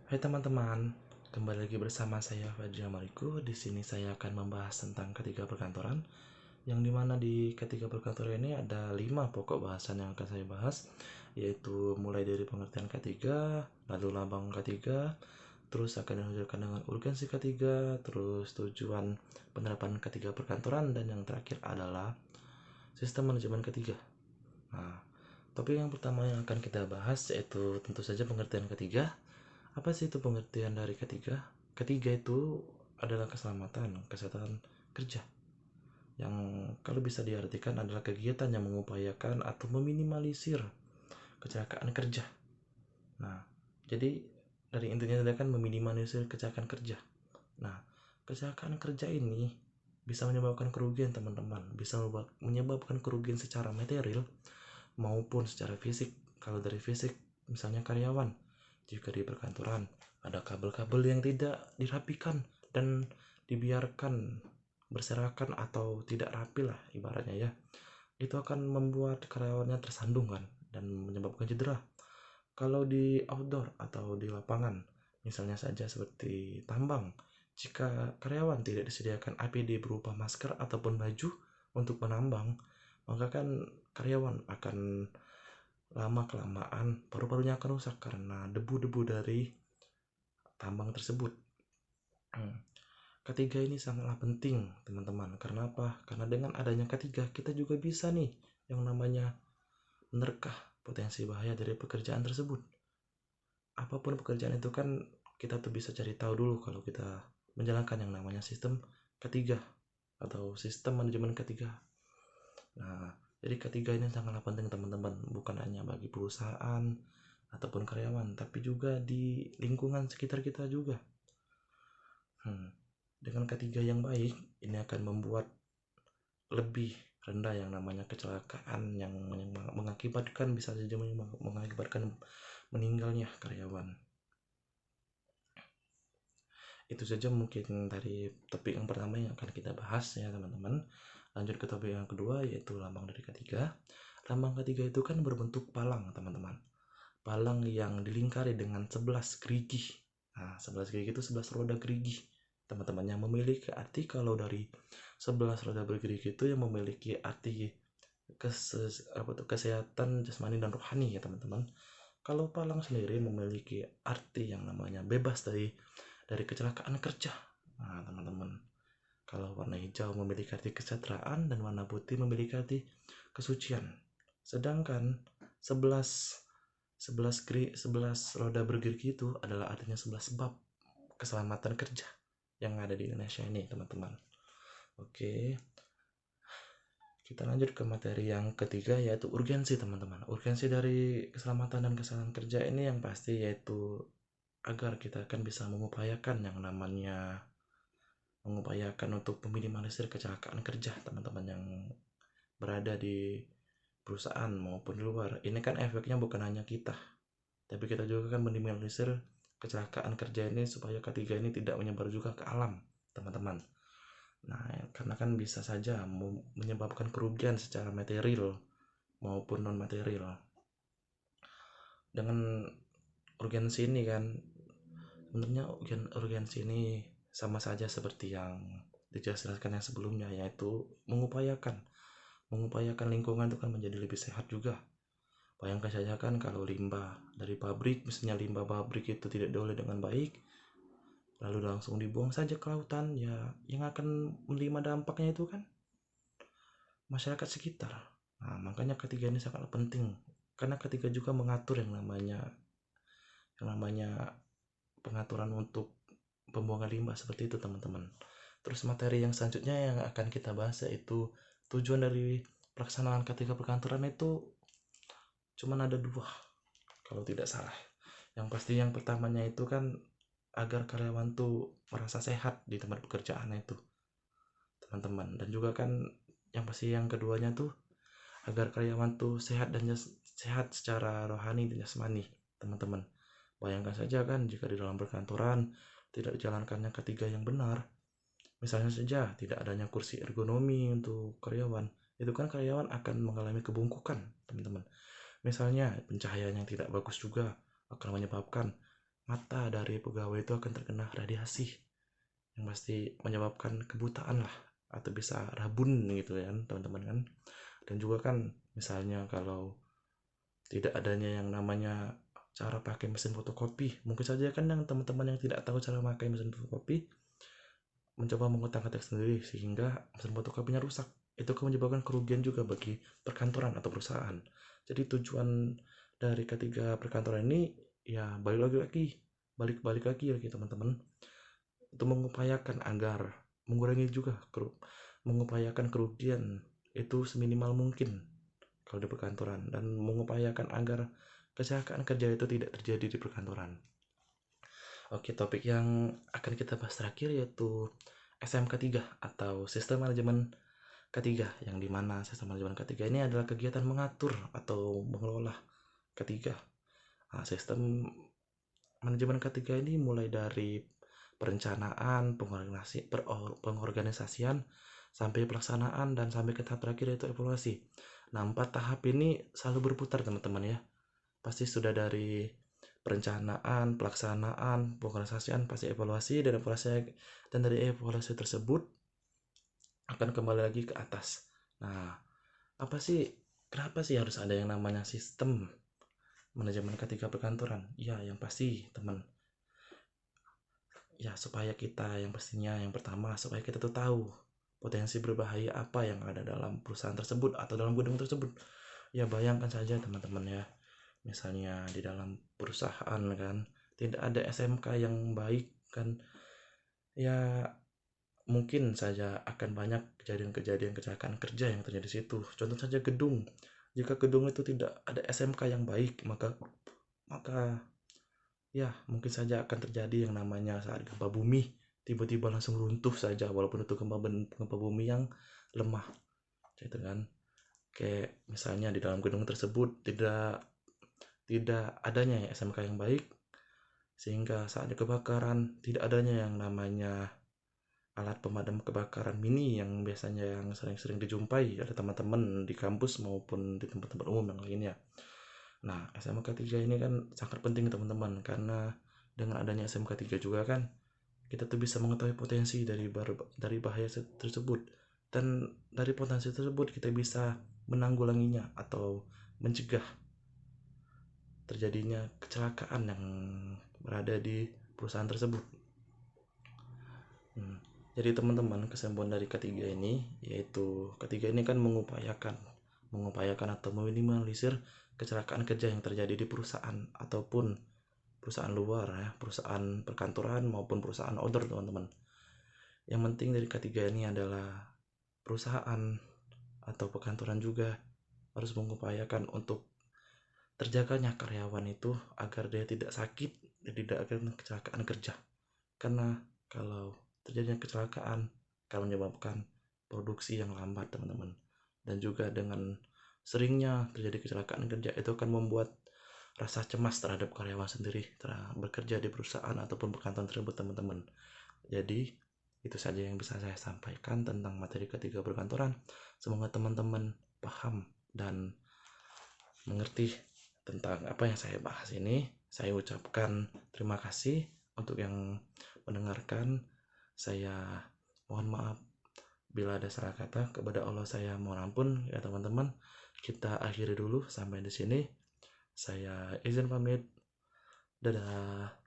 Hai teman-teman, kembali lagi bersama saya Fadri Amariku. Di sini saya akan membahas tentang ketiga perkantoran, yang dimana di ketiga perkantoran ini ada 5 pokok bahasan yang akan saya bahas, yaitu mulai dari pengertian ketiga, lalu lambang ketiga, terus akan dilanjutkan dengan urgensi ketiga, terus tujuan penerapan ketiga perkantoran, dan yang terakhir adalah sistem manajemen ketiga. Nah, topik yang pertama yang akan kita bahas yaitu tentu saja pengertian ketiga. Apa sih itu pengertian dari ketiga? Ketiga itu adalah keselamatan, kesehatan kerja, yang kalau bisa diartikan adalah kegiatan yang mengupayakan atau meminimalisir kecelakaan kerja. Nah, jadi dari intinya tadi kan meminimalisir kecelakaan kerja. Nah, kecelakaan kerja ini bisa menyebabkan kerugian teman-teman, bisa menyebabkan kerugian secara material maupun secara fisik. Kalau dari fisik, misalnya karyawan, jika di perkantoran ada kabel-kabel yang tidak dirapikan dan dibiarkan berserakan atau tidak rapi lah ibaratnya ya, itu akan membuat karyawannya tersandung kan dan menyebabkan cedera. Kalau di outdoor atau di lapangan, misalnya saja seperti tambang, jika karyawan tidak disediakan APD berupa masker ataupun baju untuk menambang, maka kan karyawan akan lama-kelamaan paru-parunya akan rusak karena debu-debu dari tambang tersebut. Ketiga ini sangatlah penting teman-teman. Karena apa? Karena dengan adanya ketiga kita juga bisa nih yang namanya menerkah potensi bahaya dari pekerjaan tersebut. Apapun pekerjaan itu kan kita tuh bisa cari tahu dulu kalau kita menjalankan yang namanya sistem ketiga atau sistem manajemen ketiga. Nah, jadi ketiga ini sangatlah penting teman-teman, bukan hanya bagi perusahaan ataupun karyawan, tapi juga di lingkungan sekitar kita juga. Dengan ketiga yang baik, ini akan membuat lebih rendah yang namanya kecelakaan yang mengakibatkan bisa saja mengakibatkan meninggalnya karyawan. Itu saja mungkin dari topik yang pertama yang akan kita bahas ya teman-teman. Lanjut ke topik yang kedua yaitu lambang dari ketiga. Lambang ketiga itu kan berbentuk palang teman-teman. Palang yang dilingkari dengan 11 gerigi. Nah, 11 gerigi itu 11 roda gerigi. Teman-teman yang memiliki arti kalau dari 11 roda bergerigi itu yang memiliki arti kesehatan jasmani dan rohani ya teman-teman. Kalau palang sendiri memiliki arti yang namanya bebas dari kecelakaan kerja. Nah, teman-teman, kalau warna hijau memiliki arti kesejahteraan dan warna putih memiliki arti kesucian. Sedangkan 11 roda bergerigi itu adalah artinya 11 bab keselamatan kerja yang ada di Indonesia ini, teman-teman. Oke. Kita lanjut ke materi yang ketiga yaitu urgensi, teman-teman. Urgensi dari keselamatan dan kesehatan kerja ini yang pasti yaitu agar kita akan bisa mengupayakan yang namanya untuk meminimalisir kecelakaan kerja teman-teman yang berada di perusahaan maupun di luar. Ini kan efeknya bukan hanya kita, tapi kita juga kan meminimalisir kecelakaan kerja ini supaya ketiga ini tidak menyebar juga ke alam teman-teman. Nah, karena kan bisa saja menyebabkan kerugian secara material maupun non material. Dengan urgensi ini kan sebenarnya urgensi ini sama saja seperti yang dijelaskan yang sebelumnya, yaitu mengupayakan lingkungan itu kan menjadi lebih sehat juga. Bayangkan saja kan kalau limbah dari pabrik, misalnya limbah pabrik itu tidak diolah dengan baik, lalu langsung dibuang saja ke lautan, ya yang akan menerima dampaknya itu kan masyarakat sekitar. Nah, makanya ketiga ini sangat penting, karena ketiga juga mengatur yang namanya pengaturan untuk pembuangan limbah seperti itu teman-teman. Terus materi yang selanjutnya yang akan kita bahas yaitu tujuan dari pelaksanaan ketiga perkantoran itu cuma ada 2 kalau tidak salah. Yang pasti yang pertamanya itu kan agar karyawan tuh merasa sehat di tempat pekerjaan itu teman-teman, dan juga kan yang pasti yang keduanya tuh agar karyawan tuh sehat dan sehat secara rohani dan jasmani teman-teman. Bayangkan saja kan jika di dalam perkantoran tidak dijalankannya ketiga yang benar, misalnya saja tidak adanya kursi ergonomi untuk karyawan, itu kan karyawan akan mengalami kebungkukan teman-teman. Misalnya pencahayaan yang tidak bagus juga akan menyebabkan mata dari pegawai itu akan terkena radiasi yang pasti menyebabkan kebutaan lah, atau bisa rabun gitu ya kan teman-teman kan. Dan juga kan misalnya kalau tidak adanya yang namanya cara pakai mesin fotokopi, mungkin saja kan yang teman-teman yang tidak tahu cara pakai mesin fotokopi mencoba mengotak-atik sendiri sehingga mesin fotokopinya rusak. Itu akan menyebabkan kerugian juga bagi perkantoran atau perusahaan. Jadi tujuan dari ketiga perkantoran ini ya balik lagi lagi teman-teman, untuk mengupayakan agar mengupayakan kerugian itu seminimal mungkin kalau di perkantoran, dan mengupayakan agar kecelakaan kerja itu tidak terjadi di perkantoran. Oke, topik yang akan kita bahas terakhir yaitu SMK 3 atau Sistem Manajemen K3, yang dimana Sistem Manajemen K3 ini adalah kegiatan mengatur atau mengelola K3. Nah, Sistem Manajemen K3 ini mulai dari perencanaan, pengorganisasian, sampai pelaksanaan, dan sampai ke tahap terakhir yaitu evaluasi. Nah, 4 tahap ini selalu berputar teman-teman ya. Pasti sudah dari perencanaan, pelaksanaan, pengorganisasian, pasti evaluasi, dan dari evaluasi tersebut akan kembali lagi ke atas. Nah, kenapa sih harus ada yang namanya sistem manajemen K3 perkantoran? Ya, yang pasti teman, ya supaya kita yang pastinya yang pertama, supaya kita tuh tahu potensi berbahaya apa yang ada dalam perusahaan tersebut atau dalam gedung tersebut. Ya bayangkan saja teman-teman ya, misalnya di dalam perusahaan kan tidak ada SMK yang baik kan, ya mungkin saja akan banyak kejadian-kejadian kecelakaan kerja yang terjadi di situ. Contoh saja gedung, jika gedung itu tidak ada SMK yang baik, maka ya mungkin saja akan terjadi yang namanya saat gempa bumi tiba-tiba langsung runtuh saja, walaupun itu gempa bumi yang lemah gitu kan. Kayak misalnya di dalam gedung tersebut tidak adanya SMK yang baik, sehingga saat kebakaran tidak adanya yang namanya alat pemadam kebakaran mini yang biasanya yang sering-sering dijumpai oleh teman-teman di kampus maupun di tempat-tempat umum yang lainnya. Nah, SMK 3 ini kan sangat penting teman-teman, karena dengan adanya SMK 3 juga kan kita tuh bisa mengetahui potensi dari bahaya tersebut, dan dari potensi tersebut kita bisa menanggulanginya atau mencegah terjadinya kecelakaan yang berada di perusahaan tersebut. Jadi teman-teman, kesimpulan dari ketiga ini yaitu ketiga ini kan mengupayakan atau meminimalisir kecelakaan kerja yang terjadi di perusahaan ataupun perusahaan luar ya, perusahaan perkantoran maupun perusahaan outdoor teman-teman. Yang penting dari ketiga ini adalah perusahaan atau perkantoran juga harus mengupayakan untuk terjaganya karyawan itu agar dia tidak sakit dan tidak akan kecelakaan kerja. Karena kalau terjadinya kecelakaan akan menyebabkan produksi yang lambat teman-teman, dan juga dengan seringnya terjadi kecelakaan kerja itu akan membuat rasa cemas terhadap karyawan sendiri bekerja di perusahaan ataupun perkantoran tersebut teman-teman. Jadi itu saja yang bisa saya sampaikan tentang materi ketiga perkantoran. Semoga teman-teman paham dan mengerti tentang apa yang saya bahas ini. Saya ucapkan terima kasih untuk yang mendengarkan. Saya mohon maaf bila ada salah kata, kepada Allah saya mohon ampun ya teman-teman. Kita akhiri dulu sampai di sini. Saya izin pamit. Dadah.